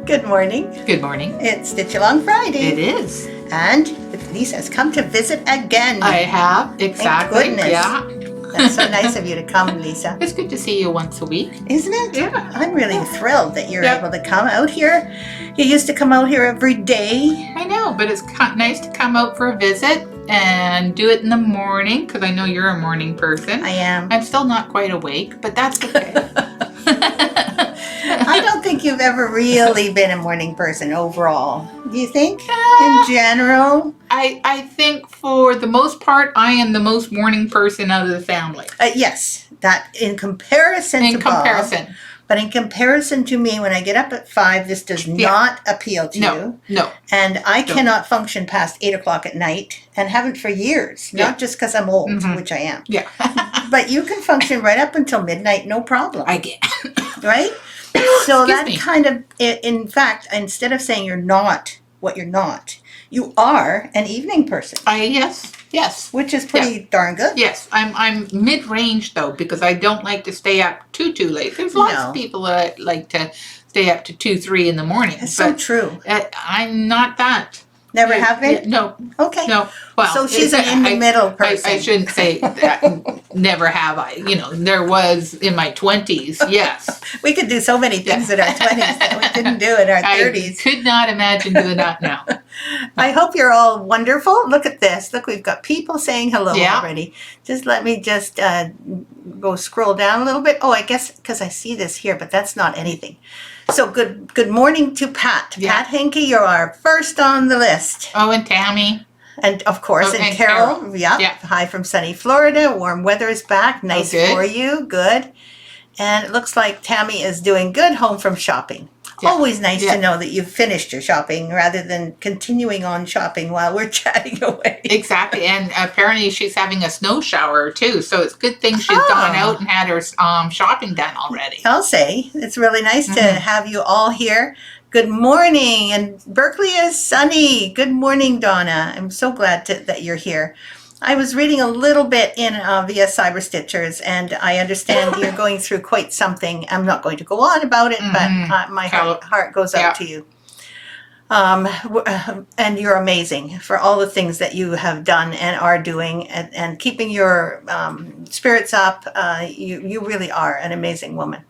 Good morning. Good morning. It's Stitch Along Friday. It is. And Lisa has come to visit again. I have, exactly. Thank goodness. Yeah. That's so nice of you to come, Lisa. It's good to see you once a week. Isn't it? Yeah. I'm really thrilled that you're Yep. able to come out here. You used to come out here every day. I know, but it's nice to come out for a visit and do it in the morning because I know you're a morning person. I am. I'm still not quite awake, but that's okay. I don't think you've ever really been a morning person overall. Do you think? In general? I think for the most part, I am the most morning person out of the family. Yes. That in comparison to Bob. But in comparison to me, when I get up at 5, this does not appeal to you. No. And I cannot function past 8 o'clock at night and haven't for years. Not just because I'm old, which I am. Yeah. But you can function right up until midnight, no problem. I get. Right? So Excuse that me. kind of, in fact, instead of saying you're not what you're not, you are an evening person. Yes. Which is pretty darn good. Yes, I'm mid-range though because I don't like to stay up too late. There's lots of people that like to stay up to 2, 3 in the morning. That's so true. I'm not that. Never have been? No. Okay. No. Well, so she's an in-the-middle person. I shouldn't say that. Never have I. There was in my 20s, yes. We could do so many things in our 20s that we didn't do in our 30s. I could not imagine doing that now. I hope you're all wonderful. Look at this. Look, we've got people saying hello already. Just let me go scroll down a little bit. Oh, I guess because I see this here, but that's not anything. So good morning to Pat. Yeah. Pat Henke, you're our first on the list. Oh, and Tammy. And of course, and Carol. Yeah. Hi from sunny Florida. Warm weather is back. Nice for you. Good. And it looks like Tammy is doing good home from shopping. Yeah. Always nice to know that you've finished your shopping rather than continuing on shopping while we're chatting away. Exactly. And apparently she's having a snow shower too. So it's a good thing she's gone out and had her shopping done already. I'll say. It's really nice to have you all here. Good morning. And Berkeley is sunny. Good morning, Donna. I'm so glad that you're here. I was reading a little bit in via Cyber Stitchers, and I understand you're going through quite something. I'm not going to go on about it, but my heart goes out to you. And you're amazing for all the things that you have done and are doing, and keeping your spirits up. You really are an amazing woman.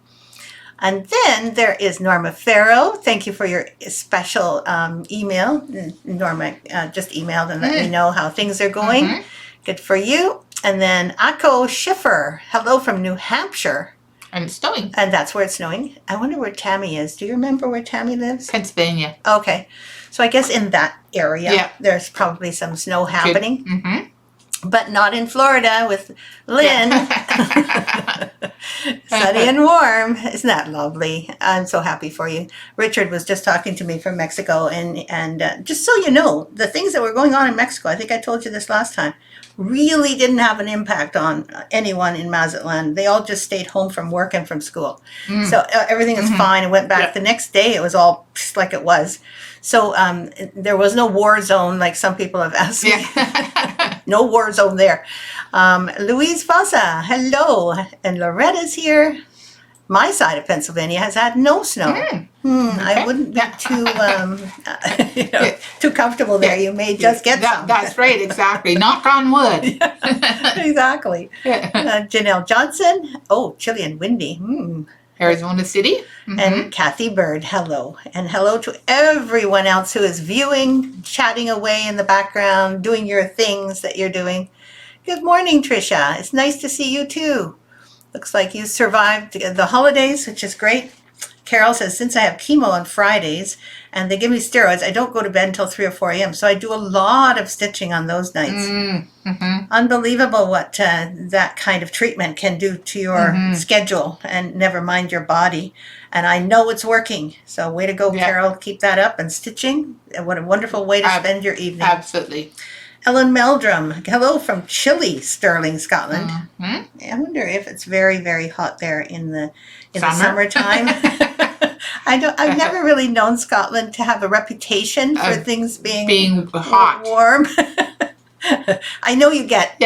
And then there is Norma Farrow. Thank you for your special email. Norma just emailed and let me know how things are going. Good for you. And then Akko Schiffer. Hello from New Hampshire. And it's snowing. And that's where it's snowing. I wonder where Tammy is. Do you remember where Tammy lives? Pennsylvania. Okay. So I guess in that area, there's probably some snow happening. But not in Florida with Lynn. Sunny and warm. Isn't that lovely? I'm so happy for you. Richard was just talking to me from Mexico. And just so you know, the things that were going on in Mexico, I think I told you this last time, really didn't have an impact on anyone in Mazatlan. They all just stayed home from work and from school. So everything was fine. I went back the next day. It was all just like it was. So there was no war zone like some people have asked me. No war zone there. Louise Fossa, hello. And Loretta's here. My side of Pennsylvania has had no snow. I wouldn't be too comfortable there. You may just get some. That's right, exactly. Knock on wood. Exactly. Janelle Johnson. Oh, chilly and windy. Arizona City. And Kathy Bird, hello. And hello to everyone else who is viewing, chatting away in the background, doing your things that you're doing. Good morning, Tricia. It's nice to see you too. Looks like you survived the holidays, which is great. Carol says, since I have chemo on Fridays and they give me steroids, I don't go to bed until 3 or 4 a.m. So I do a lot of stitching on those nights. Unbelievable what that kind of treatment can do to your schedule, and never mind your body. And I know it's working. So way to go, Carol. Keep that up. And stitching, what a wonderful way to spend your evening. Absolutely. Ellen Meldrum, hello from chilly Stirling, Scotland. I wonder if it's very, very hot there in the summertime. I've never really known Scotland to have a reputation for things being hot, warm. I know you get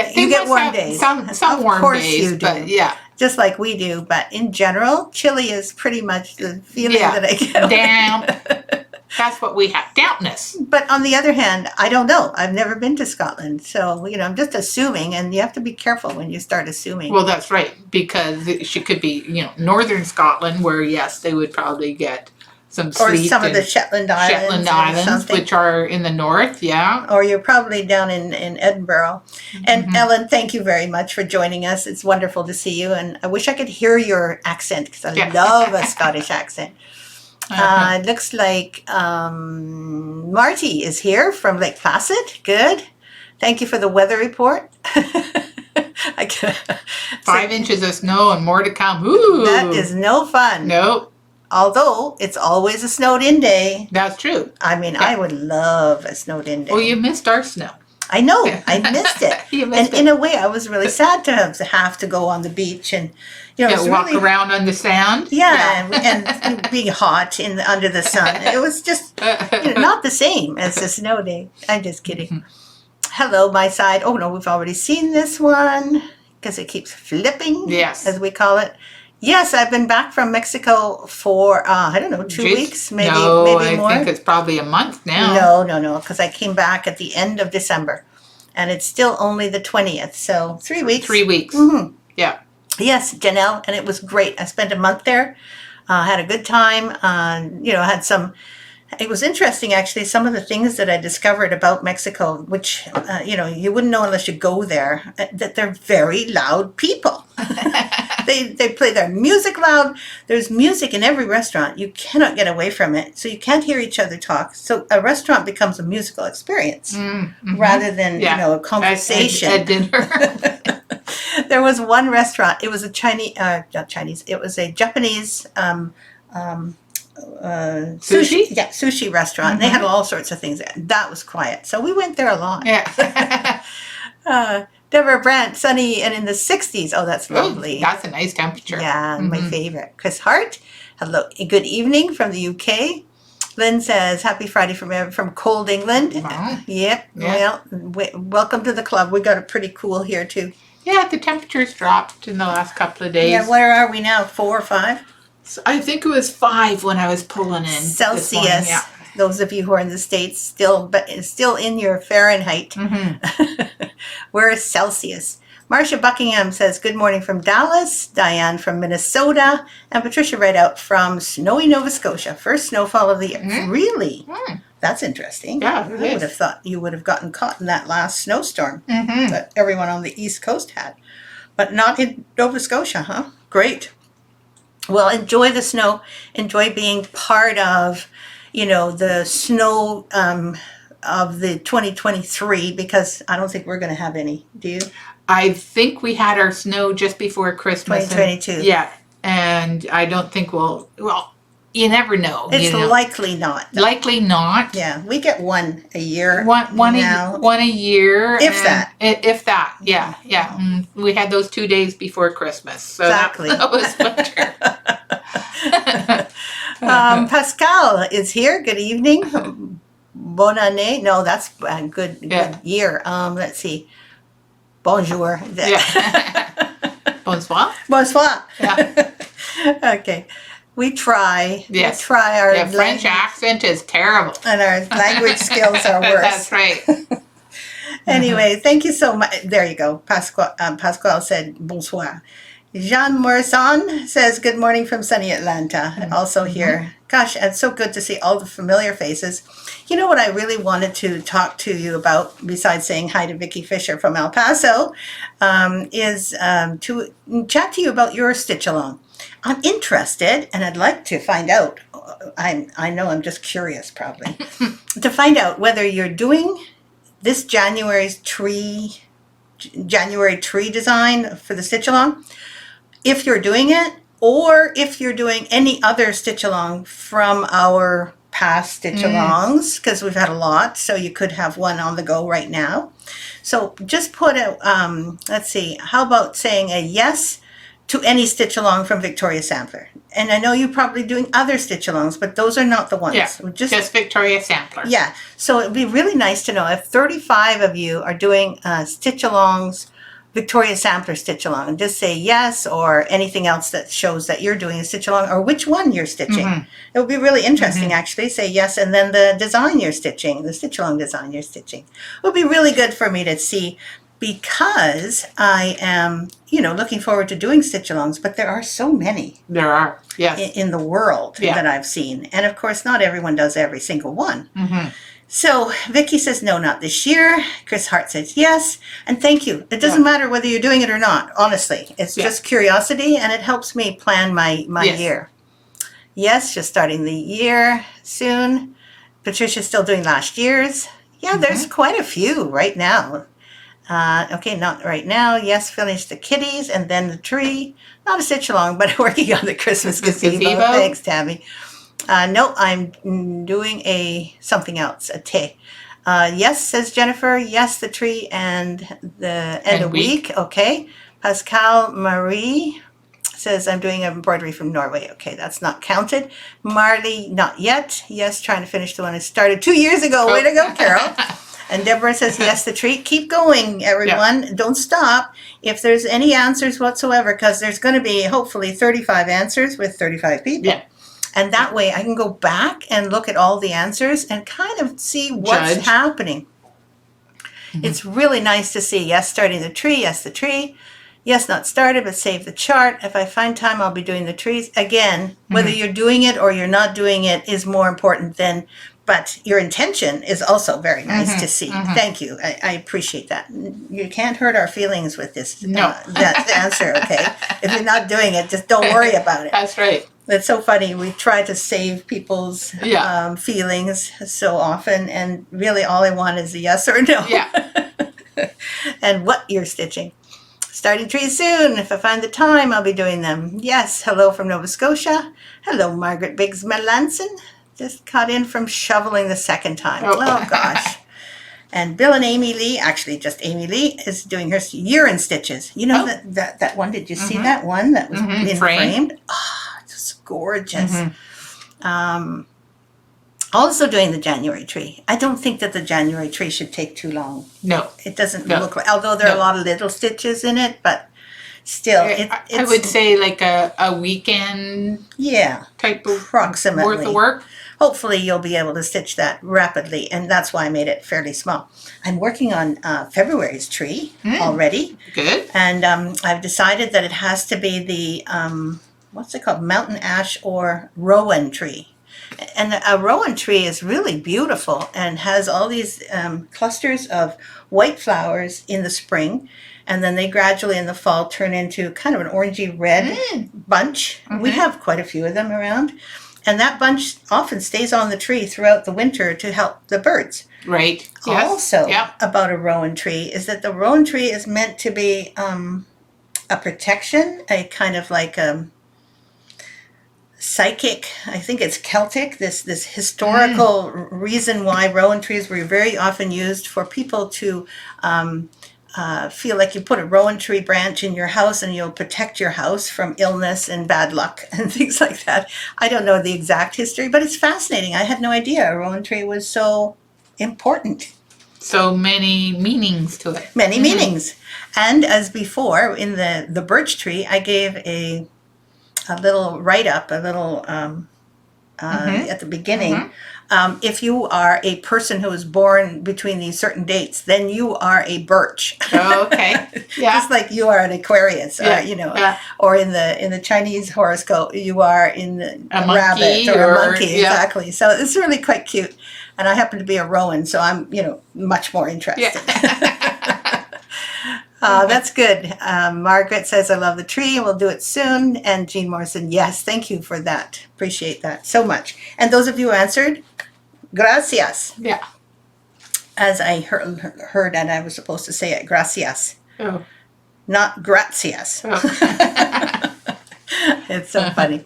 warm days. Some warm days, but just like we do. But in general, chilly is pretty much the feeling that I get. Damp. That's what we have, dampness. But on the other hand, I don't know. I've never been to Scotland. So, I'm just assuming, and you have to be careful when you start assuming. Well, that's right, because she could be, northern Scotland, where, yes, they would probably get some sleet. Or some of the Shetland Islands. Which are in the north, yeah. Or you're probably down in Edinburgh. And Ellen, thank you very much for joining us. It's wonderful to see you. And I wish I could hear your accent, because I love a Scottish accent. It looks like Marty is here from Lake Placid. Good. Thank you for the weather report. 5 inches of snow and more to come. Ooh. That is no fun. Nope. Although it's always a snowed-in day. That's true. I mean, I would love a snowed-in day. Well, you missed our snow. I know. I missed it. You missed and in a way, I was really sad to have to go on the beach and walk around on the sand. Yeah, and being hot under the sun. It was just not the same as a snow day. I'm just kidding. Hello, my side. Oh no, we've already seen this one because it keeps flipping. Yes, as we call it. Yes, I've been back from Mexico for, 2 weeks, maybe more. I think it's probably a month now. No, because I came back at the end of December, and it's still only the 20th, so 3 weeks. 3 weeks. Mm-hmm. Yeah. Yes, Janelle, and it was great. I spent a month there, had a good time, it was interesting, actually, some of the things that I discovered about Mexico, which, you wouldn't know unless you go there, that they're very loud people. They play their music loud. There's music in every restaurant. You cannot get away from it. So you can't hear each other talk. So a restaurant becomes a musical experience rather than, a conversation. At dinner. There was one restaurant. It was a it was a Japanese sushi? Yeah, sushi restaurant. They had all sorts of things there. That was quiet. So we went there a lot. Yeah. Deborah Brandt, sunny and in the 60s. Oh, that's lovely. That's a nice temperature. Yeah, my favorite. Chris Hart, hello. Good evening from the UK. Lynn says, happy Friday from cold England. Wow. Yep. Yeah. Well, welcome to the club. We got it pretty cool here, too. Yeah, the temperature's dropped in the last couple of days. Yeah, where are we now? 4 or 5? So I think it was 5 when I was pulling in. Celsius. Yeah. Those of you who are in the States, still in your Fahrenheit. We're Celsius. Marcia Buckingham says, good morning from Dallas. Diane from Minnesota. And Patricia Rideout from snowy Nova Scotia. First snowfall of the year. Really? That's interesting. Yeah, I would have thought you would have gotten caught in that last snowstorm that everyone on the East Coast had. But not in Nova Scotia, huh? Great. Well, enjoy the snow. Enjoy being part of, the snow of the 2023, because I don't think we're going to have any. Do you? I think we had our snow just before Christmas. 2022. Yeah. And I don't think you never know. It's likely not. Likely not. Yeah. We get one a year. One a year. If that. If that. Yeah. Yeah. We had those 2 days before Christmas. So exactly. That was winter. Pascal is here. Good evening. Bonne année. No, that's a good year. Let's see. Bonjour. Yeah. Bonsoir. Bonsoir. Yeah. Okay. We try. Yes. We try our French accent is terrible. And our language skills are worse. That's right. Anyway, thank you so much. There you go. Pascal said bonsoir. Jean Morrison says, good morning from sunny Atlanta. Also here. Gosh, it's so good to see all the familiar faces. You know what I really wanted to talk to you about, besides saying hi to Vicki Fisher from El Paso, is to chat to you about your stitch along. I'm interested, and I'd like to find out. I know I'm just curious, probably, to find out whether you're doing this January tree design for the stitch along, if you're doing it, or if you're doing any other stitch along from our past stitch alongs, because we've had a lot, so you could have one on the go right now. So just put a, let's see, how about saying a yes to any stitch along from Victoria Sampler? And I know you're probably doing other stitch alongs, but those are not the ones. Yeah, just Victoria Sampler. Yeah, so it'd be really nice to know if 35 of you are doing stitch alongs Victoria Sampler stitch along, and just say yes or anything else that shows that you're doing a stitch along or which one you're stitching. It would be really interesting, actually. Say yes, and then the design you're stitching, the stitch along design you're stitching. It would be really good for me to see, because I am, looking forward to doing stitch alongs, but there are so many. There are, yes. In the world that I've seen. And of course, not everyone does every single one. So Vicky says, no, not this year. Chris Hart says yes. And thank you. It doesn't matter whether you're doing it or not, honestly. It's just curiosity, and it helps me plan my year. Yes, just starting the year soon. Patricia's still doing last year's. Yeah, there's quite a few right now. Okay, not right now. Yes, finish the kitties and then the tree. Not a stitch along, but working on the Christmas gazebo. Thanks, Tammy. No, I'm doing something else, a te. Yes, says Jennifer. Yes, the tree and a week. Okay. Pascal Marie says, I'm doing embroidery from Norway. Okay, that's not counted. Marley, not yet. Yes, trying to finish the one I started 2 years ago. Way to go, Carol. And Deborah says, yes, the treat. Keep going, everyone. Yeah. Don't stop. If there's any answers whatsoever, because there's going to be hopefully 35 answers with 35 people. Yeah. And that way I can go back and look at all the answers and kind of see what's happening. It's really nice to see, yes, starting the tree. Yes, the tree. Yes, not started, but save the chart. If I find time, I'll be doing the trees. Again, whether you're doing it or you're not doing it is more important than... But your intention is also very nice to see. Thank you. I appreciate that. You can't hurt our feelings with this that answer, okay? If you're not doing it, just don't worry about it. That's right. It's so funny. We try to save people's feelings so often, and really all I want is a yes or a no. Yeah. And what you're stitching. Starting trees soon. If I find the time, I'll be doing them. Yes. Hello from Nova Scotia. Hello, Margaret Biggs Melanson. Just cut in from shoveling the second time. Oh, gosh. And Bill and Amy Lee, actually just Amy Lee, is doing her urine stitches. You know that one? Did you see that one that was framed? Oh, it's gorgeous. Also doing the January tree. I don't think that the January tree should take too long. No. It doesn't look like, although there are a lot of little stitches in it, but still, it's... I would say like a weekend type of approximately worth of work. Hopefully you'll be able to stitch that rapidly, and that's why I made it fairly small. I'm working on February's tree already. Good. And I've decided that it has to be the, what's it called, mountain ash or rowan tree. And a rowan tree is really beautiful and has all these clusters of white flowers in the spring, and then they gradually in the fall turn into kind of an orangey red bunch. We have quite a few of them around. And that bunch often stays on the tree throughout the winter to help the birds. Right. Yes. Also, about a rowan tree is that the rowan tree is meant to be a protection, a kind of like psychic, I think it's Celtic, this historical reason why rowan trees were very often used for people to feel like you put a rowan tree branch in your house and you'll protect your house from illness and bad luck and things like that. I don't know the exact history, but it's fascinating. I had no idea a rowan tree was so important. So many meanings to it. Many meanings. And as before, in the birch tree, I gave a little write-up, a little at the beginning. If you are a person who was born between these certain dates, then you are a birch. Oh, okay. Yeah. Just like you are an Aquarius, or in the Chinese horoscope, you are in a rabbit or a monkey. Exactly. So it's really quite cute. And I happen to be a rowan, so I'm, much more interested. That's good. Margaret says, I love the tree and we'll do it soon. And Jean Morrison, yes, thank you for that. Appreciate that so much. And those of you who answered, gracias. Yeah. As I heard and I was supposed to say it, gracias. Oh. Not gratias. Oh. It's so funny.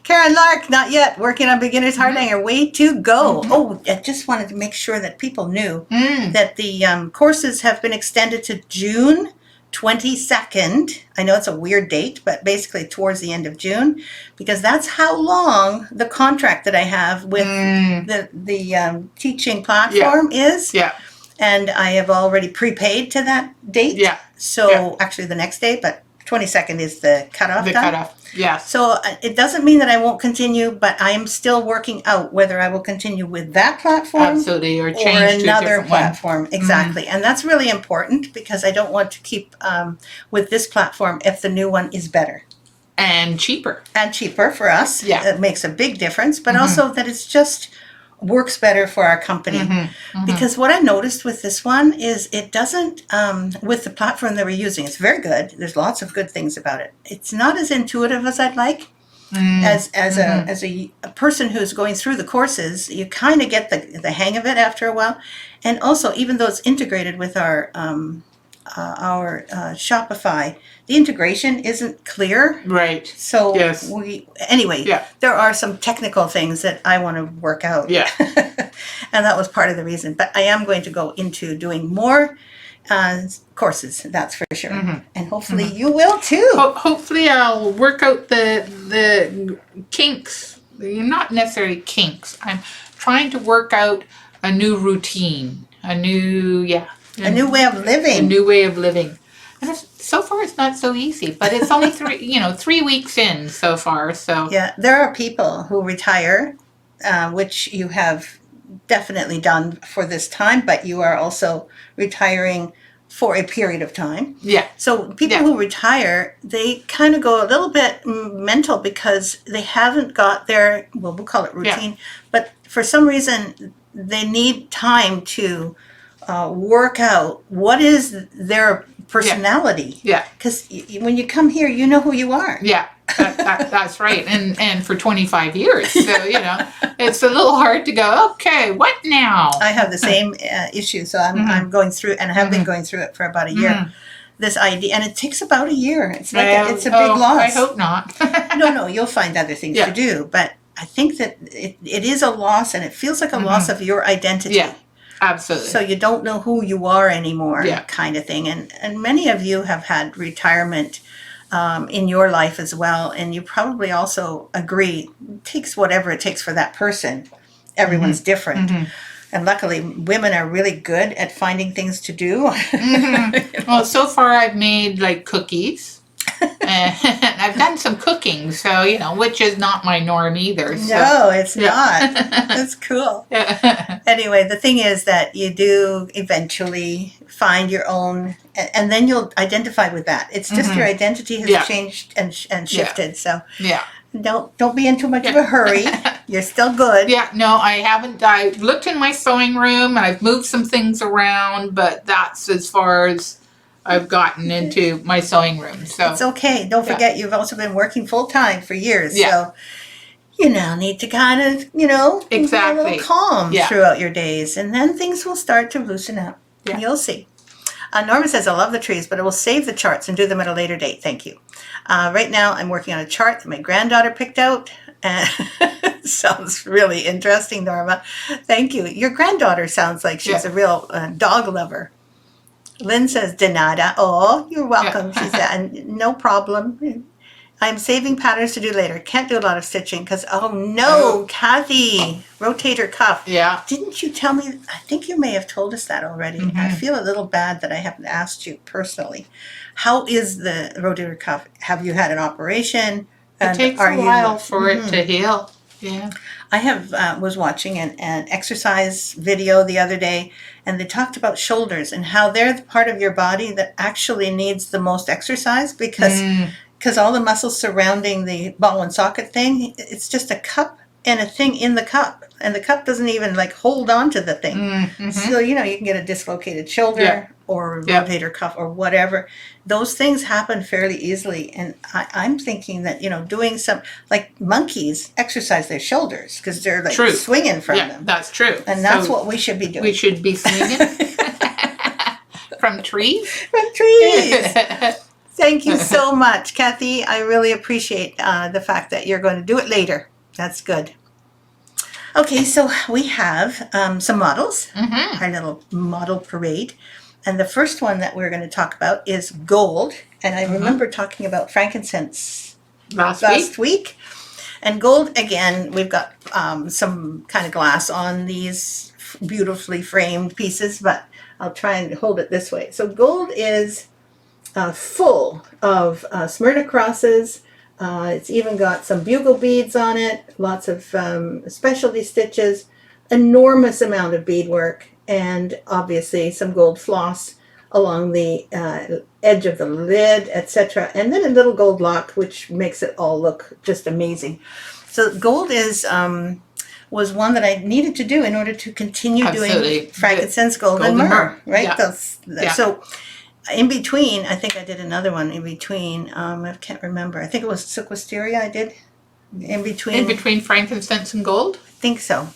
Karen Lark, not yet. Working on beginner's hard hanger. Way to go. Oh, I just wanted to make sure that people knew that the courses have been extended to June 22nd. I know it's a weird date, but basically towards the end of June, because that's how long the contract that I have with the teaching platform is. Yeah. and I have already prepaid to that date. Yeah. So actually the next day, but 22nd is the cutoff The time. cutoff. Yes. So it doesn't mean that I won't continue, but I am still working out whether I will continue with that platform Absolutely. Or change to a another different one. platform. Exactly. And that's really important because I don't want to keep with this platform if the new one is better. And cheaper. And cheaper for us. Yeah. It makes a big difference, but also that it's just works better for our company. Because what I noticed with this one is it doesn't, with the platform that we're using, it's very good. There's lots of good things about it. It's not as intuitive as I'd like. As a person who's going through the courses, you kind of get the hang of it after a while. And also, even though it's integrated with our Shopify, the integration isn't clear. Right. So Yes. there are some technical things that I want to work out. Yeah. And that was part of the reason. But I am going to go into doing more courses, that's for sure. And hopefully you will too. Hopefully I'll work out the kinks. Not necessarily kinks. I'm trying to work out a new routine. A new way of living. A new way of living. And so far it's not so easy, but it's only 3 weeks in so far. So yeah, there are people who retire, which you have definitely done for this time, but you are also retiring for a period of time. Yeah. So people who retire, they kind of go a little bit mental because they haven't got their, well, we'll call it routine, but for some reason they need time to work out what is their personality. Yeah. Because when you come here, you know who you are. Yeah. That's right. And for 25 years. So, it's a little hard to go, okay, what now? I have the same issue. So I'm going through, and I have been going through it for about a year. This idea, and it takes about a year. It's like it's a big loss. I hope not. No, you'll find other things to do. But I think that it is a loss, and it feels like a loss of your identity. Yeah. Absolutely. So you don't know who you are anymore, kind of thing. And many of you have had retirement in your life as well, and you probably also agree it takes whatever it takes for that person. Everyone's different. And luckily, women are really good at finding things to do. Well, so far I've made like cookies. And I've done some cooking, so which is not my norm either. So. No, it's not. That's cool. Anyway, the thing is that you do eventually find your own, and then you'll identify with that. It's just your identity has changed and shifted. So don't be in too much of a hurry. You're still good. Yeah, no, I haven't. I looked in my sewing room and I've moved some things around, but that's as far as I've gotten into my sewing room. So it's okay. Don't forget you've also been working full time for years. So you now need to kind of, exactly. be a little calm throughout your days, and then things will start to loosen up. Yeah. You'll see. Norma says, I love the trees, but I will save the charts and do them at a later date. Thank you. Right now, I'm working on a chart that my granddaughter picked out. Sounds really interesting, Norma. Thank you. Your granddaughter sounds like she's a real dog lover. Lynn says, de nada. Oh, you're welcome. She said, no problem. I'm saving patterns to do later. Can't do a lot of stitching because, Kathy, rotator cuff. Yeah. Didn't you tell me? I think you may have told us that already. I feel a little bad that I haven't asked you personally. How is the rotator cuff? Have you had an operation? It takes a while for it to heal. Yeah. I was watching an exercise video the other day, and they talked about shoulders and how they're the part of your body that actually needs the most exercise because all the muscles surrounding the ball and socket thing, it's just a cup and a thing in the cup. And the cup doesn't even hold on to the thing. So, you can get a dislocated shoulder or rotator cuff or whatever. Those things happen fairly easily. And I'm thinking that, doing some, like monkeys exercise their shoulders because they're swinging from them. That's true. And that's what we should be doing. We should be swinging from trees? From trees. Thank you so much, Kathy. I really appreciate the fact that you're going to do it later. That's good. Okay, so we have some models, our little model parade. And the first one that we're going to talk about is gold. And I remember talking about frankincense last week. And gold, again, we've got some kind of glass on these beautifully framed pieces, but I'll try and hold it this way. So gold is full of Smyrna crosses. It's even got some bugle beads on it, lots of specialty stitches, enormous amount of beadwork, and obviously some gold floss along the edge of the lid, etc. And then a little gold lock, which makes it all look just amazing. So gold was one that I needed to do in order to continue doing frankincense, gold, and myrrh, right? Yeah. So in between, I think I did another one in between. I can't remember. I think it was sequesteria I did in between. In between frankincense and gold? I think so.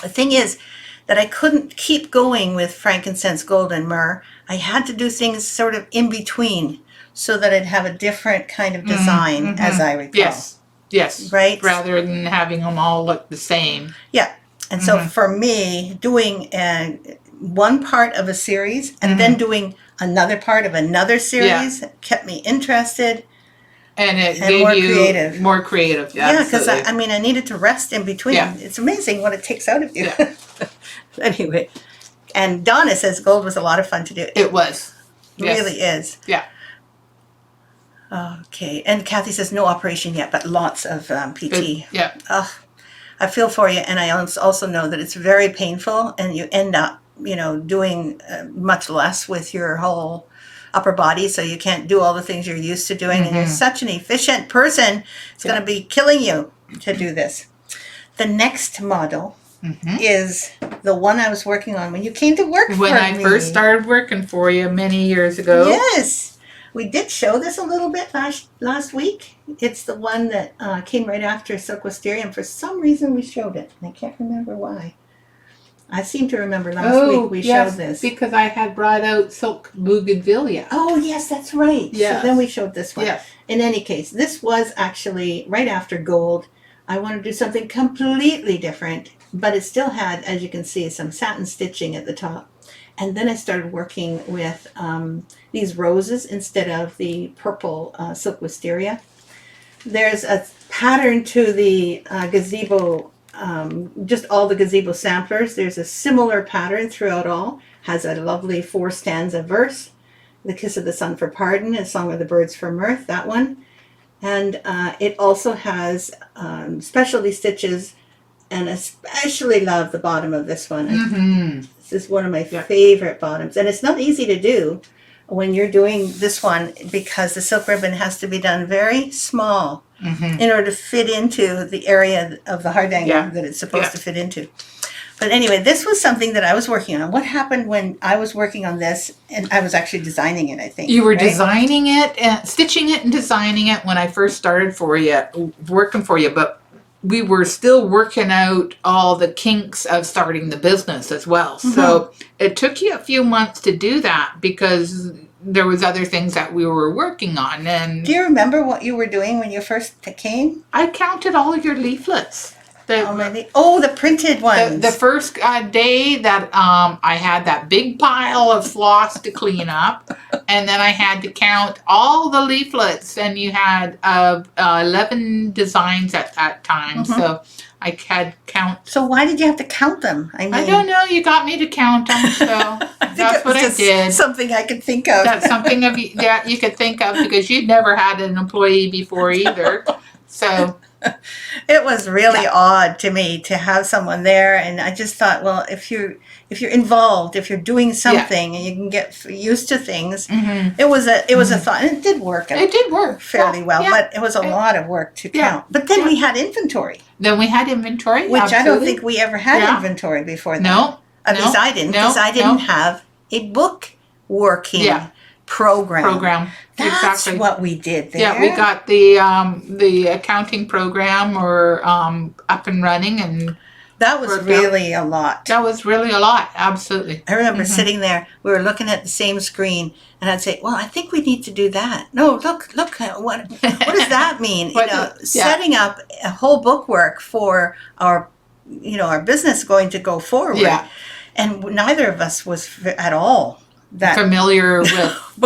The thing is that I couldn't keep going with frankincense, gold, and myrrh. I had to do things sort of in between so that I'd have a different kind of design, as I recall. Yes. Right? Rather than having them all look the same. Yeah. And so for me, doing one part of a series and then doing another part of another series kept me interested. And it and gave more you creative. more creative. Yeah, because I needed to rest in between. Yeah. It's amazing what it takes out of you. Yeah. Anyway, and Donna says gold was a lot of fun to do. It was. It really is. Yeah. Okay, and Kathy says no operation yet, but lots of PT. Yeah. I feel for you, and I also know that it's very painful, and you end up, doing much less with your whole upper body, so you can't do all the things you're used to doing, and you're such an efficient person, it's going to be killing you to do this. The next model is the one I was working on when you came to work for me. When I first started working for you many years ago. Yes. We did show this a little bit last week. It's the one that came right after Sequesteria, and for some reason we showed it. I can't remember why. I seem to remember last week we showed this. Because I had brought out Silk Bougainvillea. Oh, yes, that's right. Yes. So then we showed this one. Yes. In any case, this was actually right after gold. I wanted to do something completely different, but it still had, as you can see, some satin stitching at the top. And then I started working with these roses instead of the purple silk wisteria. There's a pattern to the gazebo, just all the gazebo samplers. There's a similar pattern throughout all. Has a lovely 4-stanza verse. The Kiss of the Sun for Pardon, A Song of the Birds for Mirth, that one. And it also has specialty stitches, and especially love the bottom of this one. This is one of my favorite bottoms, and it's not easy to do when you're doing this one because the silk ribbon has to be done very small in order to fit into the area of the hardanger that it's supposed to fit into. But anyway, this was something that I was working on. What happened when I was working on this, and I was actually designing it, I think. You were designing it, and stitching it and designing it when I first started working for you, but we were still working out all the kinks of starting the business as well. So it took you a few months to do that because there was other things that we were working on. And do you remember what you were doing when you first came? I counted all of your leaflets. The printed ones. The first day that I had that big pile of floss to clean up, and then I had to count all the leaflets, and you had 11 designs at that time, so I had count. So why did you have to count them? I don't know. You got me to count them, so that's what I did. Something I could think of. That's something that you could think of because you'd never had an employee before either, so. It was really odd to me to have someone there, and I just thought, well, if you're involved, if you're doing something, and you can get used to things, it was a thought, and it did work. It did work fairly well, but it was a lot of work to count. But then we had inventory. Which I don't think we ever had inventory before that. No, at least I didn't, because I didn't have a book working. Program. That's what we did there. Yeah, we got the accounting program up and running, and that was really a lot. That was really a lot, absolutely. I remember sitting there, we were looking at the same screen, and I'd say, well, I think we need to do that. No, look, what does that mean? Setting up a whole bookwork for our business going to go forward. Yeah. And neither of us was at all familiar with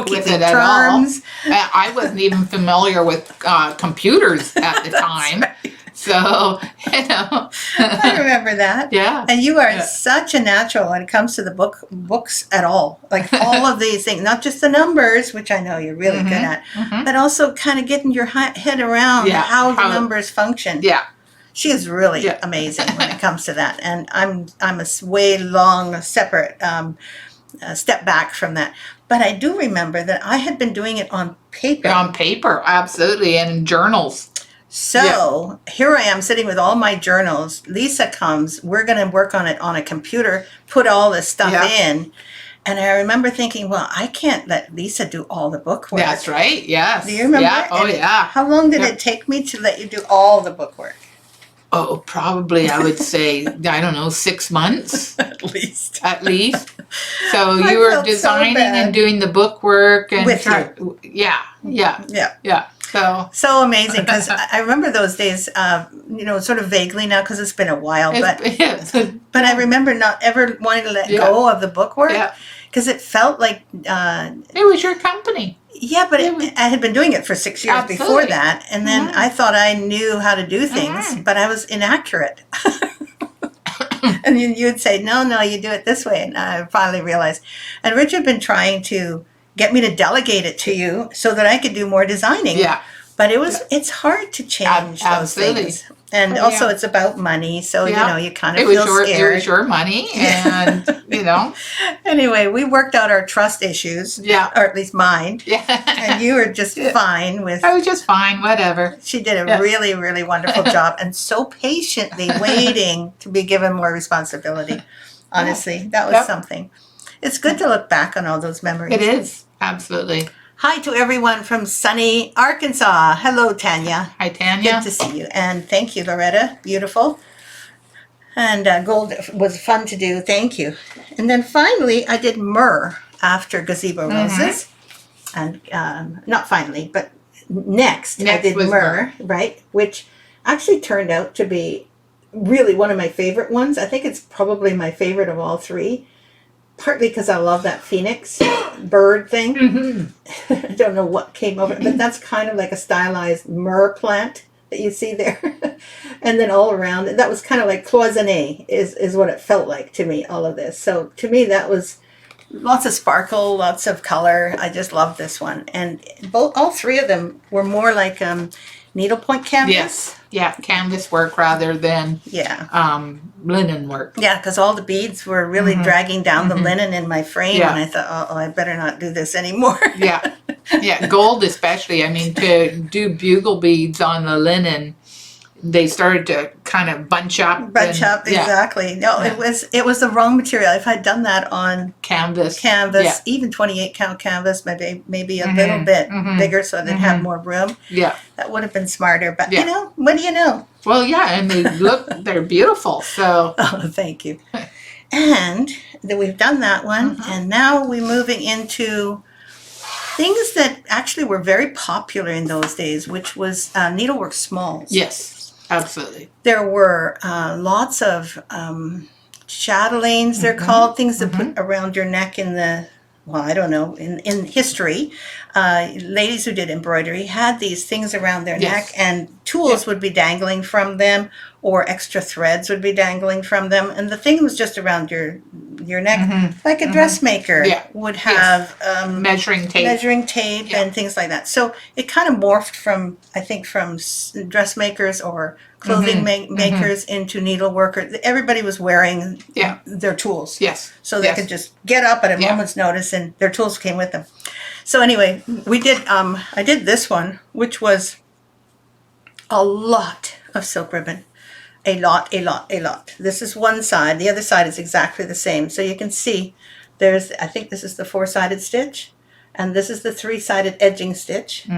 it at all. I wasn't even familiar with computers at the time. So, you know. I remember that. Yeah. And you are Yeah. such a natural when it comes to the books at all. Like all of these things, not just the numbers, which I know you're really good at, but also kind of getting your head around Yeah, how the how- numbers function. Yeah. She is really Yeah. amazing when it comes to that. And I'm a way long separate step back from that. But I do remember that I had been doing it on paper. On paper, absolutely, and in journals. So here I am sitting with all my journals. Lisa comes. We're going to work on it on a computer, put all this stuff in. And I remember thinking, well, I can't let Lisa do all the book work. That's right. Yes. Do you remember? Yeah. Oh, And yeah. How long did it take me to let you do all the book work? Oh, probably I would say, I don't know, 6 months At least. at least. So I you were felt so designing bad. and doing the book work and With yeah. Yeah. So amazing because I remember those days, sort of vaguely now because it's been a while, but I remember not ever wanting to let go of the book work because it felt like it was your company. Yeah, but I had been doing it for 6 years before that, and then I thought I knew how to do things, but I was inaccurate. And you'd say, no, you do it this way, and I finally realized. And Rich had been trying to get me to delegate it to you so that I could do more designing. Yeah. But it's hard to change those things. And also it's about money, so you kind of feel scared. It was your money, and Anyway, we worked out our trust issues. Yeah. Or at least mine. Yeah. And you were just fine with. I was just fine, whatever. She did a really, really wonderful job, and so patiently waiting to be given more responsibility. Honestly, that was something. It's good to look back on all those memories. It is, absolutely. Hi to everyone from sunny Arkansas. Hello, Tanya. Hi, Tanya. Good to see you. And thank you, Loretta. Beautiful. And gold was fun to do. Thank you. And then finally, I did myrrh after gazebo roses. And not finally, but next I did myrrh, right? Which actually turned out to be really one of my favorite ones. I think it's probably my favorite of all three. Partly because I love that phoenix bird thing. I don't know what came over it, but that's kind of like a stylized myrrh plant that you see there. And then all around it, that was kind of like cloisonne is what it felt like to me, all of this. So to me, that was lots of sparkle, lots of color. I just love this one. And all three of them were more like needlepoint canvas. Yes. Yeah, canvas work rather than linen work. Yeah, because all the beads were really dragging down the linen in my frame, and I thought, I better not do this anymore. Yeah, gold especially. I mean, to do bugle beads on the linen, they started to kind of bunch up. Exactly. No, it was the wrong material. If I'd done that on canvas, even 28 count canvas, maybe a little bit bigger so they'd have more room. Yeah, that would have been smarter. But what do you know? Well, yeah, and they're beautiful. So thank you. And then we've done that one, and now we're moving into things that actually were very popular in those days, which was needlework smalls. Yes. Absolutely. There were lots of chatelaines, they're called, things to put around your neck in the, I don't know, in history. Ladies who did embroidery had these things around their neck, and tools would be dangling from them, or extra threads would be dangling from them. And the thing was just around your neck, like a dressmaker would have measuring tape and things like that. So it kind of morphed from dressmakers or clothing makers into needleworkers. Everybody was wearing their tools. Yes. So they could just get up at a moment's notice and their tools came with them. So anyway, I did this one, which was a lot of silk ribbon. A lot. This is one side. The other side is exactly the same. So you can see I think this is the 4-sided stitch, and this is the 3-sided edging stitch.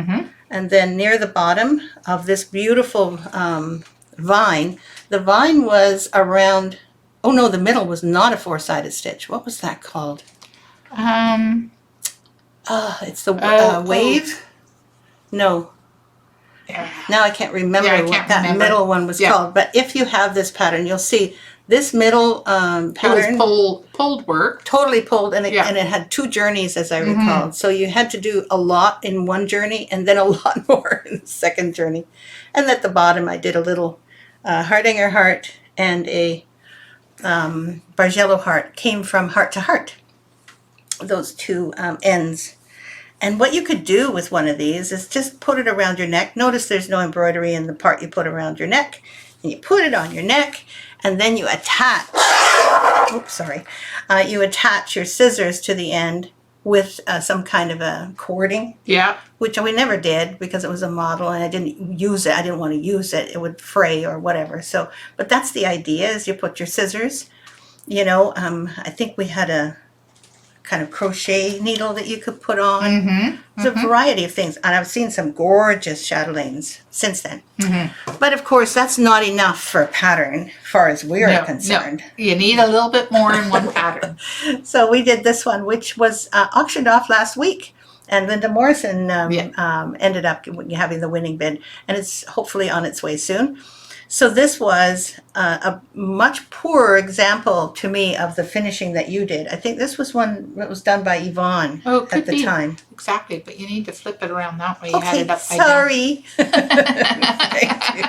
And then near the bottom of this beautiful vine, the vine was around, the middle was not a 4-sided stitch. What was that called? It's the wave? No. Now I can't remember what that middle one was called. But if you have this pattern, you'll see this middle pattern. It was pulled work. Totally pulled, and it had 2 journeys, as I recall. So you had to do a lot in one journey, and then a lot more in the second journey. And at the bottom, I did a little Hardinger heart and a Bargello heart came from heart to heart, those two ends. And what you could do with one of these is just put it around your neck. Notice there's no embroidery in the part you put around your neck. And you put it on your neck, and then you attach, you attach your scissors to the end with some kind of a cording. Yeah. Which we never did because it was a model and I didn't use it. I didn't want to use it. It would fray or whatever. So, but that's the idea, is you put your scissors, I think we had a kind of crochet needle that you could put on. Mm-hmm. There's a variety of things. And I've seen some gorgeous chatelaines since then. Mm-hmm. But of course, that's not enough for a pattern, as far as we're concerned. No. You need a little bit more in one pattern. So we did this one, which was auctioned off last week. And Linda Morrison ended up having the winning bid. And it's hopefully on its way soon. So this was a much poorer example to me of the finishing that you did. I think this was one that was done by Yvonne at the time. Exactly, but you need to flip it around that way. You Okay, had it upside sorry. Thank you.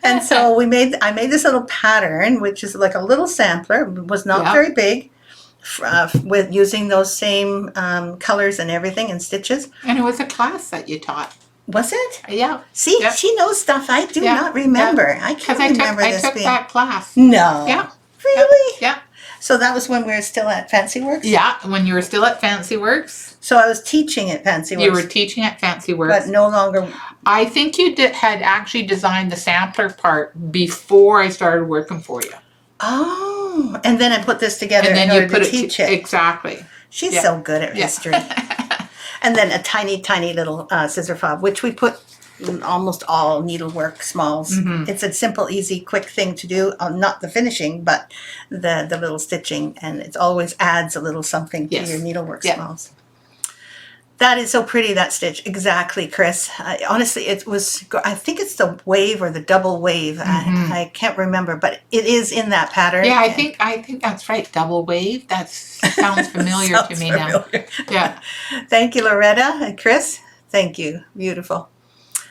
And so I made this little pattern, which is like a little sampler. It was not very big, with using those same colors and everything and stitches. And it was a class that you taught. Was it? Yeah. See, she knows stuff I do not remember. I can't remember this. I took that class. No. Yeah. Really? Yeah. So that was when we were still at Fancy Works? Yeah, when you were still at Fancy Works. So I was teaching at Fancy Works. You were teaching at Fancy Works. But no longer. I think you had actually designed the sampler part before I started working for you. Oh. And then I put this together and then in you order put to teach it. Exactly. She's so good at history. And then a tiny, tiny little scissor fob, which we put in almost all needlework smalls. Mm-hmm. It's a simple, easy, quick thing to do. Not the finishing, but the little stitching. And it always adds a little something to your needlework smalls. That is so pretty, that stitch. Exactly, Chris. Honestly, it was, I think it's the wave or the double wave. Mm-hmm. I can't remember, but it is in that pattern. Yeah, I think that's right. Double wave. That sounds familiar to me now. Yeah. Thank you, Loretta and Chris. Thank you. Beautiful.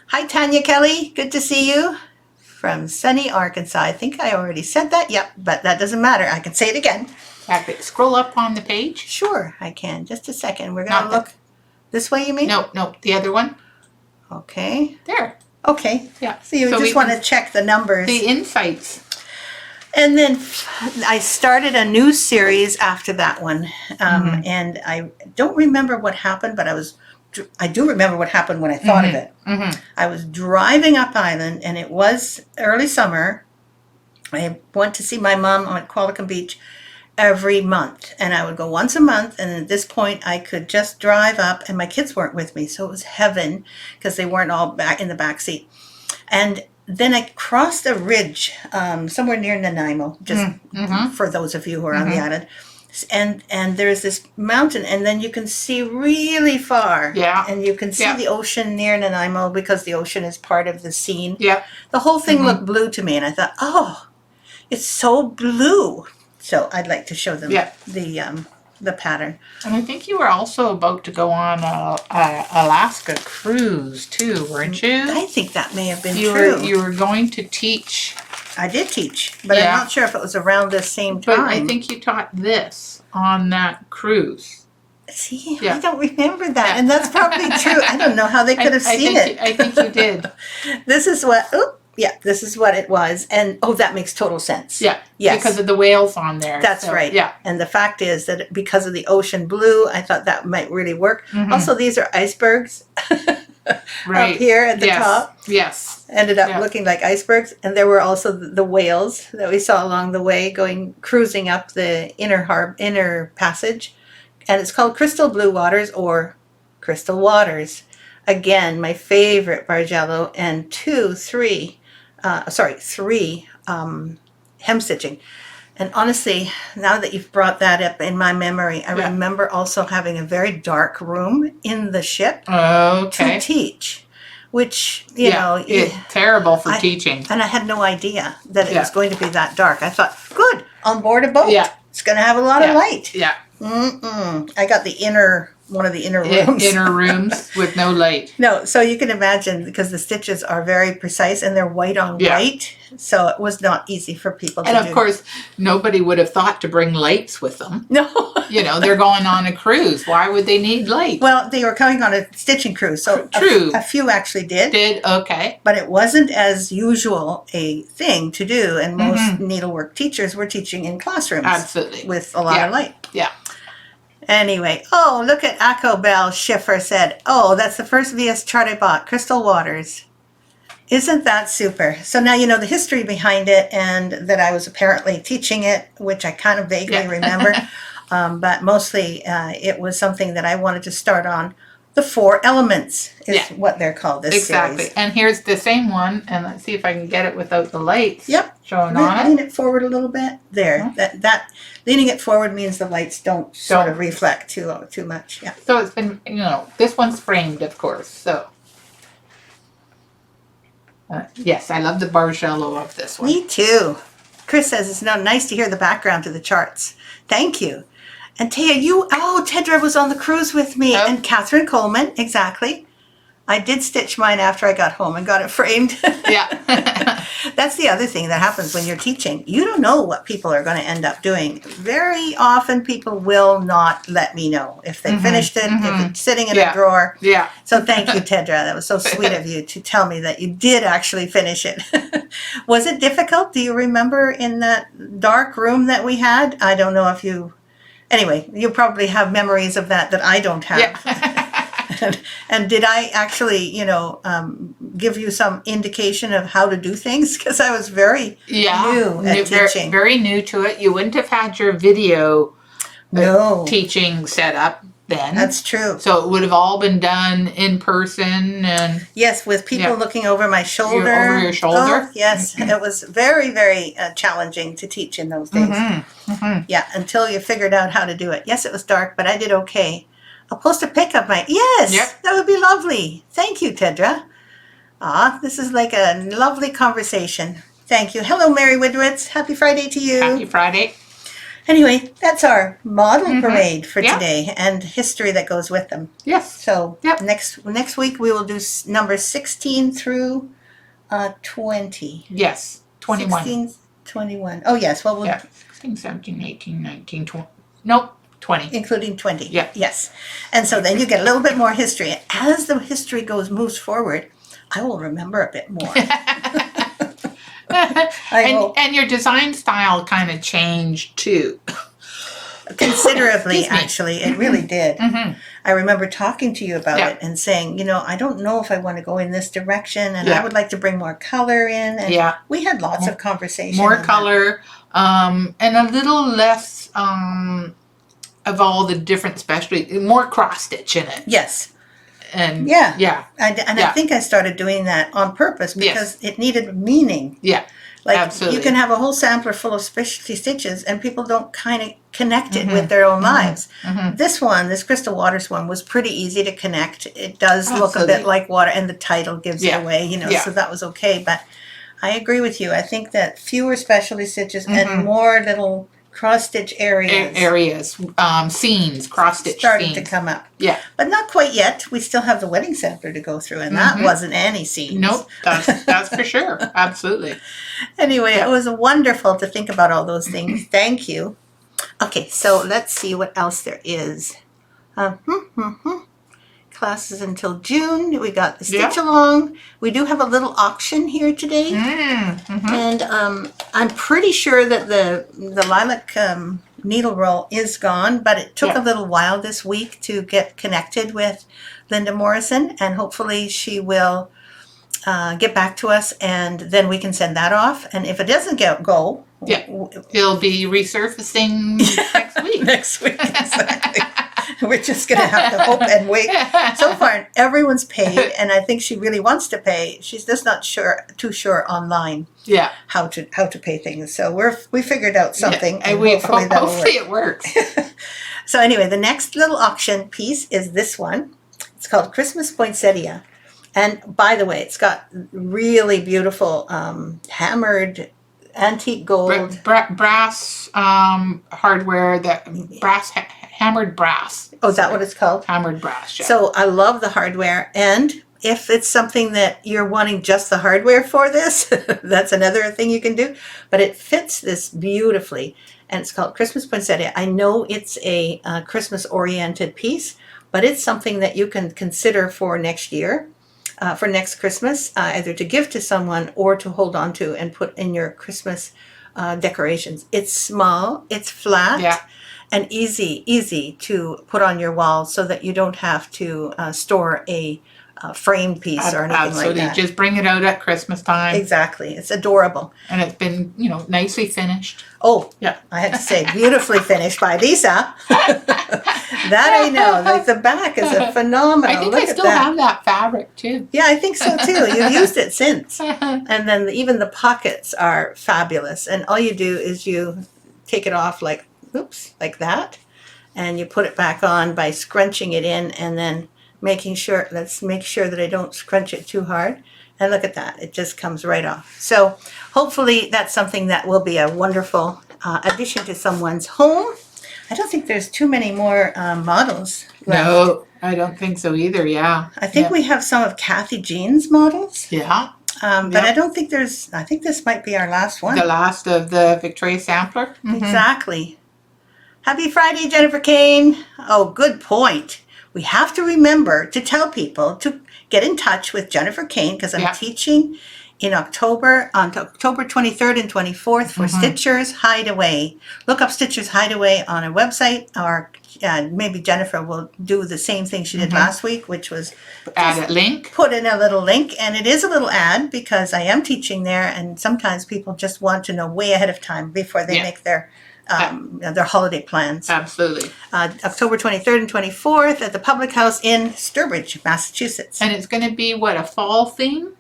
Hi, Tanya Kelly. Good to see you from sunny Arkansas. I think I already said that. Yep, but that doesn't matter. I can say it again. Exactly. Scroll up on the page. Sure, I can. Just a second. We're going to look. This way, you mean? No, the other one. Okay. There. Okay. Yeah. So you just want to check the numbers. The insights. And then I started a new series after that one. And I don't remember what happened, but I do remember what happened when I thought of it. Mm-hmm. I was driving up island, and it was early summer. I went to see my mom on Qualicum Beach every month, and I would go once a month, and at this point I could just drive up, and my kids weren't with me, so it was heaven because they weren't all back in the back seat. And then I crossed a ridge somewhere near Nanaimo, just for those of you who are on the island, and there's this mountain, and then you can see really far, and you can see the ocean near Nanaimo because the ocean is part of the scene. The whole thing looked blue to me, and I thought, oh, it's so blue. So I'd like to show them the pattern. And I think you were also about to go on a Alaska cruise too, weren't you? I think that may have been true. You were going to teach. I did teach, but I'm not sure if it was around the same time. But I think you taught this on that cruise. See, I don't remember that, and that's probably true. I don't know how they could have seen it. I think you did. This is what. This is what it was. And, that makes total sense. Yeah. Yes. Because of the whales on there. That's right. Yeah. And the fact is that because of the ocean blue, I thought that might really work. Also, these are icebergs up here at the top. Yes. Ended up looking like icebergs. And there were also the whales that we saw along the way cruising up the inner passage. And it's called Crystal Blue Waters or Crystal Waters. Again, my favorite Bargello, and three hem stitching. And honestly, now that you've brought that up in my memory, I remember also having a very dark room in the ship to teach, which, you know. It's terrible for teaching. And I had no idea that it was going to be that dark. I thought, good, on board a boat. It's going to have a lot of light. I got the inner one of the inner rooms. Inner rooms with no light. No, so you can imagine, because the stitches are very precise and they're white on Yeah. white, so it was not easy for people to And do. of course, nobody would have thought to bring lights with them. No. They're going on a cruise. Why would they need light? Well, they were coming on a stitching cruise, so True. a few actually did. Okay. But it wasn't as usual a thing to do, and most needlework teachers were teaching in classrooms. Absolutely. With a lot of light. Yeah. Anyway, look at Akko Bell Schiffer said, that's the first VS chart I bought, Crystal Waters. Isn't that super? So now you know the history behind it, and that I was apparently teaching it, which I kind of vaguely remember. But mostly it was something that I wanted to start on. The 4 elements is what they're called this exactly. series. And here's the same one, and let's see if I can get it without the lights showing on Lean it. it forward a little bit. There. That leaning it forward means the lights don't sort of reflect too much. Yeah. So it's been, this one's framed, of course. So yes, I love the Bargello of this one. Me too. Chris says it's nice to hear the background to the charts. Thank you. And Thea, Tedra was on the cruise with me, and Catherine Coleman, exactly. I did stitch mine after I got home and got it framed. Yeah. That's the other thing that happens when you're teaching. You don't know what people are going to end up doing. Very often people will not let me know if they finished it, if it's sitting in a drawer. Yeah. So thank you, Tedra. That was so sweet of you to tell me that you did actually finish it. Was it difficult? Do you remember in that dark room that we had? I don't know if you... Anyway, you probably have memories of that I don't have. Yeah. And did I actually, give you some indication of how to do things? Because I was very new at teaching. Very new to it. You wouldn't have had your video teaching set up then. That's true. So it would have all been done in person and... Yes, with people looking over my shoulder. Over your shoulder? Oh, yes. It was very, very challenging to teach in those days. Yeah, until you figured out how to do it. Yes, it was dark, but I did okay. I'll post a pic of my... Yes, that would be lovely. Thank you, Tedra. This is like a lovely conversation. Thank you. Hello, Mary Widwitz. Happy Friday to you. Happy Friday. Anyway, that's our model parade for today, and history that goes with them. Yes. So next week we will do numbers 16 through 20. Yes, 21. 16, 21. Oh, yes. Well, we'll 16, 17, 18, 19, 20. Nope. 20. Including 20. Yeah. Yes. And so then you get a little bit more history. As the history moves forward, I will remember a bit more. And your design style kind of changed too. Considerably, actually. It really did. I remember talking to you about it and saying, I don't know if I want to go in this direction, and I would like to bring more color in. And we had lots of conversation. More color, and a little less of all the different specialties, more cross stitch in it. Yes. And I think I started doing that on purpose because it needed meaning. Yeah. Like absolutely. You can have a whole sampler full of specialty stitches and people don't kind of connect it with their own lives. This Crystal Waters one was pretty easy to connect. It does look a bit like water, and the title gives it away, so that was okay. But I agree with you. I think that fewer specialty stitches and more little cross-stitch areas. Scenes, cross-stitch starting to come up. Yeah. But not quite yet. We still have the wedding sampler to go through, and that wasn't any scenes. Nope, that's for sure. Absolutely. Anyway, it was wonderful to think about all those things. Thank you. Okay, so let's see what else there is. Classes until June. We got the stitch along. We do have a little auction here today. And I'm pretty sure that the lilac needle roll is gone, but it took a little while this week to get connected with Linda Morrison, and hopefully she will get back to us, and then we can send that off. And if it doesn't go, it'll be resurfacing next week. Next week, exactly. We're just going to have to hope and wait. So far, everyone's paid, and I think she really wants to pay. She's just not too sure online how to pay things. So we figured out something, and hopefully it works. So anyway, the next little auction piece is this one. It's called Christmas Poinsettia. And by the way, it's got really beautiful hammered antique gold. Brass hardware, hammered brass. Oh, is that what it's called? Hammered brass, yeah. So I love the hardware, and if it's something that you're wanting just the hardware for this, that's another thing you can do. But it fits this beautifully, and it's called Christmas Poinsettia. I know it's a Christmas-oriented piece, but it's something that you can consider for next year, for next Christmas, either to give to someone or to hold on to and put in your Christmas decorations. It's small, it's flat. Yeah. And easy to put on your wall so that you don't have to store a framed piece or anything like that. Just bring it out at Christmas time. Exactly. It's adorable. And it's been, nicely finished. Oh, yeah. I had to say, beautifully finished by Lisa. That I know. Like the back is a phenomenal. I think Look I at still that. have that fabric too. Yeah, I think so too. You've used it since. And then even the pockets are fabulous. And all you do is you take it off like that, and you put it back on by scrunching it in and then let's make sure that I don't scrunch it too hard. And look at that, it just comes right off. So hopefully that's something that will be a wonderful addition to someone's home. I don't think there's too many more models left. No, I don't think so either, yeah. I think we have some of Kathy Jean's models. Yeah. But I don't think I think this might be our last one. The last of the Victoria Sampler. Mm-hmm. Exactly. Happy Friday, Jennifer Kane. Oh, good point. We have to remember to tell people to get in touch with Jennifer Kane because I'm teaching in October, on October 23rd and 24th for Stitcher's Hideaway. Look up Stitcher's Hideaway on our website, or maybe Jennifer will do the same thing she did last week, which was add a link. Put in a little link, and it is a little ad because I am teaching there, and sometimes people just want to know way ahead of time before they make their holiday plans. Absolutely. October 23rd and 24th at the Public House in Sturbridge, Massachusetts. And it's going to be, a fall theme?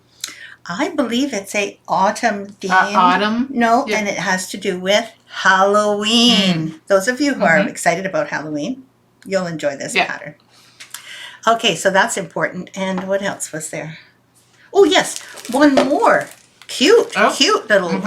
I believe it's a autumn theme. Autumn? No, and it has to do with Halloween. Those of you who are excited about Halloween, you'll enjoy this pattern. Okay, so that's important. And what else was there? Oh, yes, one more. Cute little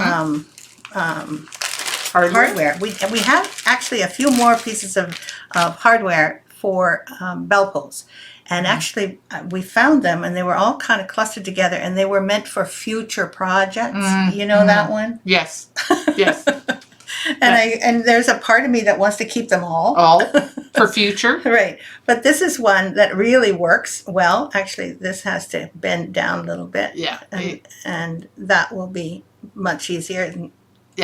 hardware. We have actually a few more pieces of hardware for bell pulls. And actually, we found them, and they were all kind of clustered together, and they were meant for future projects. You know that one? Yes. Yes. And there's a part of me that wants to keep them all. For future. Right. But this is one that really works well. Actually, this has to bend down a little bit. Yeah. And that will be much easier. And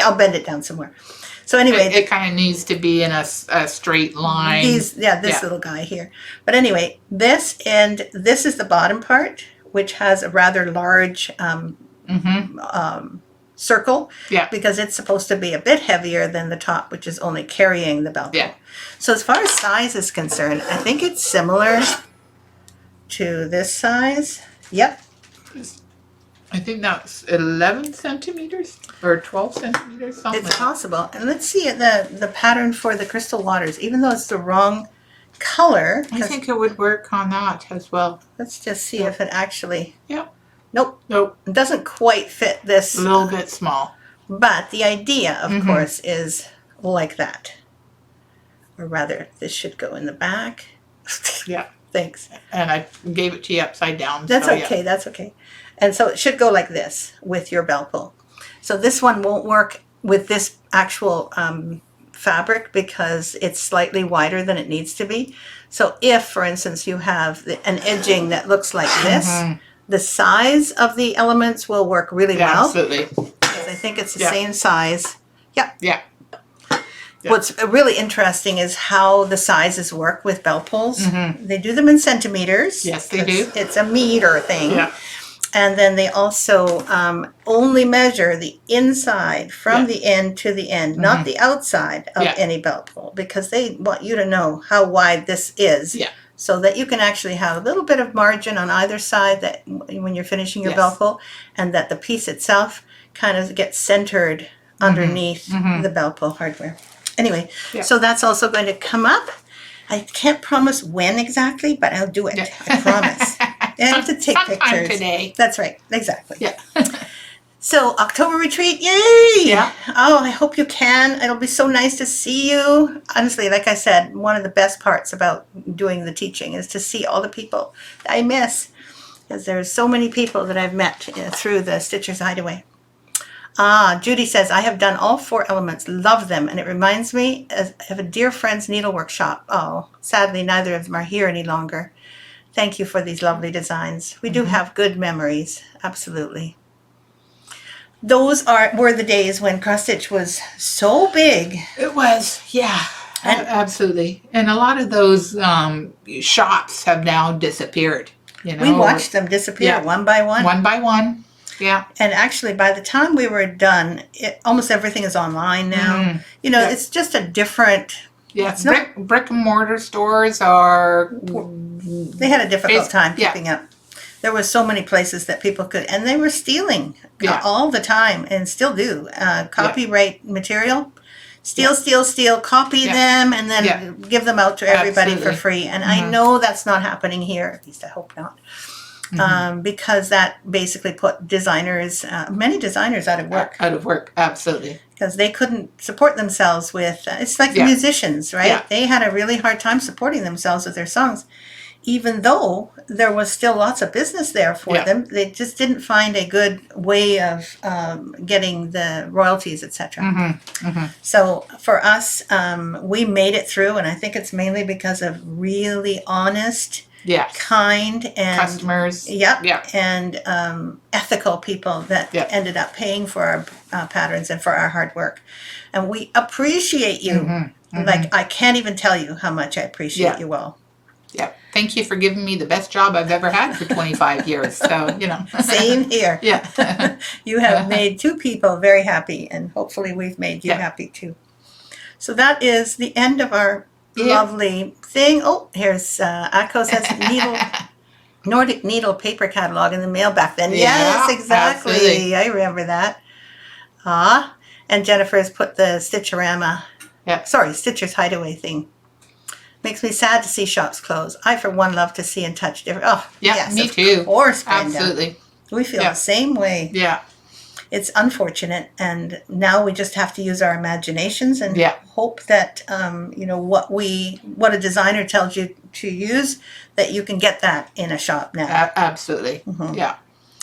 I'll bend it down somewhere. So anyway, it kind of needs to be in a straight line. This little guy here. But anyway, this is the bottom part, which has a rather large circle. Yeah. Because it's supposed to be a bit heavier than the top, which is only carrying the bell pull. Yeah. So as far as size is concerned, I think it's similar to this size. Yep. I think that's 11 centimeters or 12 centimeters, something. It's possible. And let's see the pattern for the crystal waters, even though it's the wrong color. I think it would work on that as well. Let's just see if it actually... Yeah. Nope. It doesn't quite fit this. A little bit small. But the idea, of course, is like that. Or rather, this should go in the back. Yeah. Thanks. And I gave it to you upside down. That's okay. That's okay. And so it should go like this with your bell pull. So this one won't work with this actual fabric because it's slightly wider than it needs to be. So if, for instance, you have an edging that looks like this, the size of the elements will work really well. Absolutely. Because I think it's the same size. Yeah. What's really interesting is how the sizes work with bell pulls. They do them in centimeters. Yes, they do. It's a meter thing. Yeah. And then they also only measure the inside from the end to the end, not the outside of any bell pull, because they want you to know how wide this is. Yeah. So that you can actually have a little bit of margin on either side that when you're finishing your bell pull, and that the piece itself kind of gets centered underneath the bell pull hardware. Anyway, so that's also going to come up. I can't promise when exactly, but I'll do it. I promise. I have to take Sometime pictures. today. That's right. Exactly. Yeah. So October retreat, yay! Yeah. Oh, I hope you can. It'll be so nice to see you. Honestly, like I said, one of the best parts about doing the teaching is to see all the people I miss. Because there's so many people that I've met through the Stitcher's Hideaway. Judy says, I have done all 4 elements, love them, and it reminds me of a dear friend's needlework shop. Oh, sadly, neither of them are here any longer. Thank you for these lovely designs. We do have good memories, absolutely. Those were the days when cross stitch was so big. It was, yeah, absolutely. And a lot of those shops have now disappeared. You know, We watched them disappear one by one. One by one. Yeah. And actually, by the time we were done, almost everything is online now. You know, it's just a different. Yeah, it's not, brick and mortar stores are. They had a difficult time keeping up. There were so many places that people could, and they were stealing all the time, and still do. Copyright material, steal, copy them, and then give them out to everybody for free. And I know that's not happening here. At least I hope not. Because that basically put designers, many designers out of work. Out of work, absolutely. Because they couldn't support themselves with, it's like the musicians, right? Yeah. They had a really hard time supporting themselves with their songs. Even though there was still lots of business there for them, they just didn't find a good way of getting the royalties, etc. So for us, we made it through, and I think it's mainly because of really honest, kind, and customers, and ethical people that ended up paying for our patterns and for our hard work. And we appreciate you. Like, I can't even tell you how much I appreciate you all. Yeah. Thank you for giving me the best job I've ever had for 25 years. So, you know. Same here. Yeah. You have made 2 people very happy, and hopefully we've made you happy too. So that is the end of our lovely thing. Oh, here's Akko says Nordic Needle paper catalog in the mail back then. Yes, exactly. Absolutely. I remember that. And Jennifer has put the Stitcherama, Stitcher's Hideaway thing. Makes me sad to see shops close. I, for one, love to see and touch different. Oh, yes, me too. Of course, Brenda. Absolutely. We feel the same way. Yeah. It's unfortunate, and now we just have to use our imaginations and hope that you know what a designer tells you to use, that you can get that in a shop now. Absolutely. Yeah.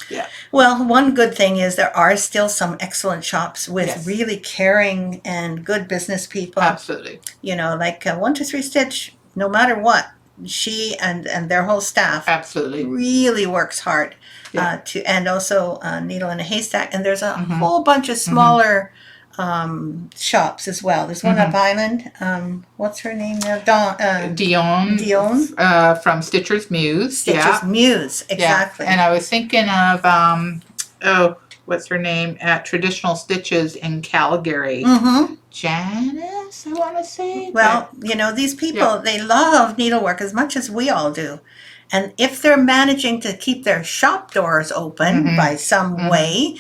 Yeah. Well, one good thing is there are still some excellent shops with really caring and good business people. Absolutely. You know, like 123 Stitch, no matter what, she and their whole staff really works hard to, and also Needle in a Haystack. And there's a whole bunch of smaller shops as well. There's one up Island. What's her name now? Dion. From Stitcher's Muse. Stitcher's Muse, exactly. Yeah. And I was thinking of what's her name at Traditional Stitches in Calgary. Janice, I want to say. Well, you know, these people, they love needlework as much as we all do. And if they're managing to keep their shop doors open by some way,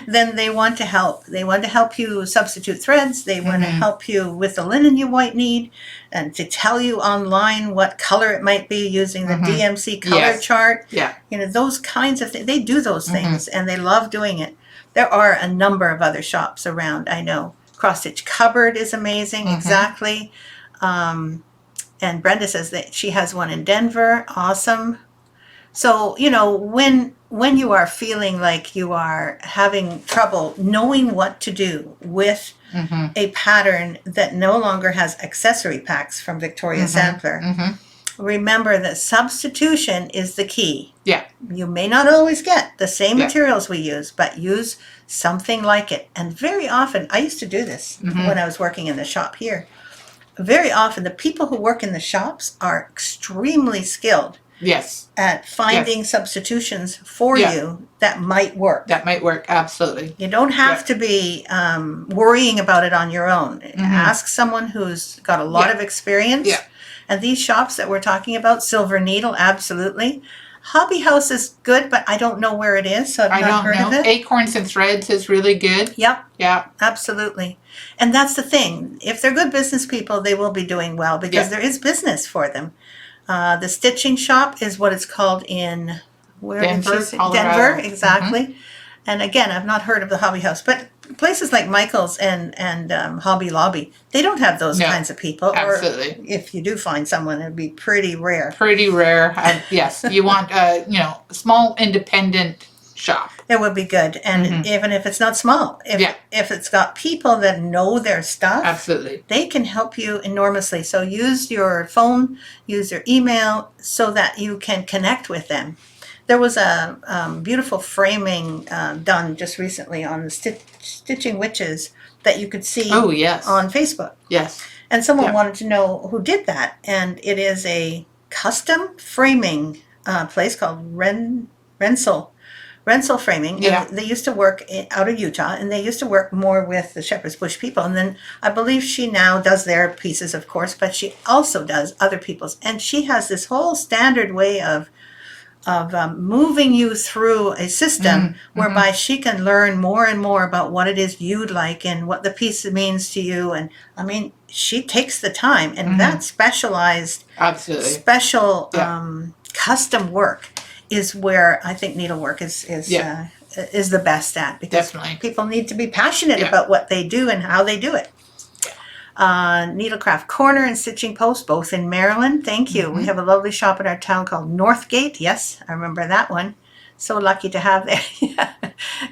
then they want to help. They want to help you substitute threads. They want to help you with the linen you might need, and to tell you online what color it might be using the DMC color chart. Yeah. You know, those kinds of things. They do those things, and they love doing it. There are a number of other shops around, I know. Cross Stitch Cupboard is amazing, exactly. And Brenda says that she has one in Denver. Awesome. So, you know, when you are feeling like you are having trouble knowing what to do with a pattern that no longer has accessory packs from Victoria Sampler, remember that substitution is the key. Yeah. You may not always get the same materials we use, but use something like it. And very often, I used to do this when I was working in the shop here. Very often, the people who work in the shops are extremely skilled at finding substitutions for you that might work. That might work, absolutely. You don't have to be worrying about it on your own. Ask someone who's got a lot of experience. And these shops that we're talking about, Silver Needle, absolutely. Hobby House is good, but I don't know where it is, so I've not heard of it. Acorns and Threads is really good. Yep. Yeah. Absolutely. And that's the thing. If they're good business people, they will be doing well because there is business for them. The stitching shop is what it's called in Denver, Denver, exactly. And again, I've not heard of the Hobby House, but places like Michael's and Hobby Lobby, they don't have those No, kinds of people. absolutely. Or if you do find someone, it'd be pretty rare. Pretty rare. Yes, you want a small independent shop. It would be good, and even if it's not small, if it's got people that know their stuff, Absolutely. they can help you enormously. So use your phone, use your email, so that you can connect with them. There was a beautiful framing done just recently on the Stitching Witches that you could see Oh, yes. on Facebook. Yes. And someone Yeah. wanted to know who did that, and it is a custom framing place called Rensel Framing. Yeah. And they used to work out of Utah, and they used to work more with the Shepherd's Bush people. And then I believe she now does their pieces, of course, but she also does other people's. And she has this whole standard way of moving you through a system whereby she can learn more and more about what it is you'd like and what the piece means to you. And I mean, she takes the time, and that specialized, Absolutely. special custom work is where I think needlework is the best at, because Definitely. people need to be passionate about what they do and how they do it. Needlecraft Corner and Stitching Post, both in Maryland. Thank you. We have a lovely shop in our town called Northgate. Yes, I remember that one. So lucky to have there. Yeah,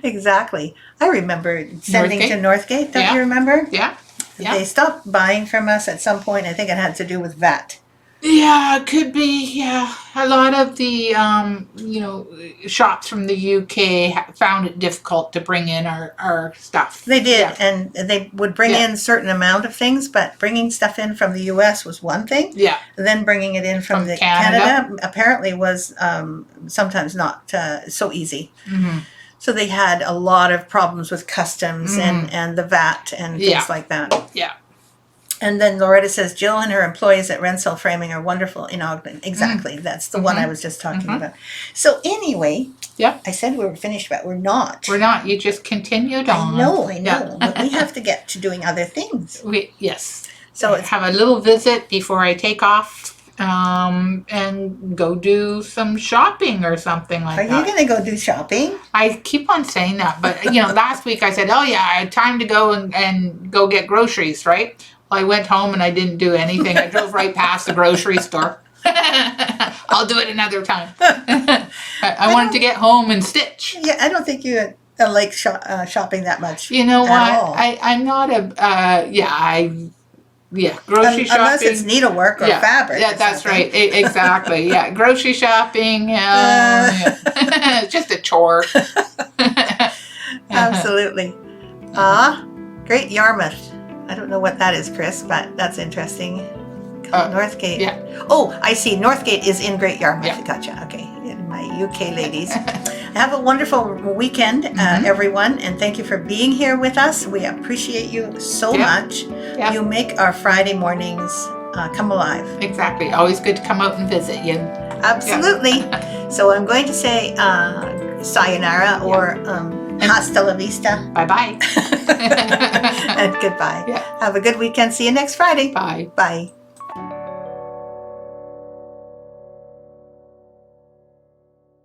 exactly. I remember sending to Northgate. Don't you remember? Yeah. Yeah. They stopped buying from us at some point. I think it had to do with VAT. Yeah, it could be. Yeah, a lot of the shops from the UK found it difficult to bring in our stuff. They did, Yeah. and they would bring in a certain amount of things, but bringing stuff in from the US was one thing. Yeah. Then bringing it in from the Canada apparently was sometimes not so easy. Mm-hmm. So they had a lot of problems with customs and the VAT and things like that. Yeah. And then Loretta says, Jill and her employees at Rensel Framing are wonderful in Ogden. Exactly. That's the one I was just talking about. So anyway, I said we were finished, but we're not. We're not. You just continued on. I know. Yeah. But we have to get to doing other things. Yes. So it's have a little visit before I take off and go do some shopping or something like that. Are you going to go do shopping? I keep on saying that, but last week I said, oh yeah, I had time to go and go get groceries, right? Well, I went home and I didn't do anything. I drove right past the grocery store. I'll do it another time. I wanted to get home and stitch. Yeah, I don't think you like shopping that much. You know what? All. I'm not a grocery shopping. Unless it's needlework or fabric. Yeah, that's right. Exactly. Yeah, grocery shopping. It's just a chore. Absolutely. Great Yarmouth. I don't know what that is, Chris, but that's interesting. Northgate. Yeah. Oh, I see. Northgate is in Great Yarmouth. Yeah. Gotcha. Okay. My UK ladies. Have a wonderful weekend, everyone, and thank you for being here with us. We appreciate you so much. Yeah. You make our Friday mornings come alive. Exactly. Always good to come out and visit you. Absolutely. So I'm going to say sayonara or hasta la vista. Bye-bye. And goodbye. Yeah. Have a good weekend. See you next Friday. Bye. Bye.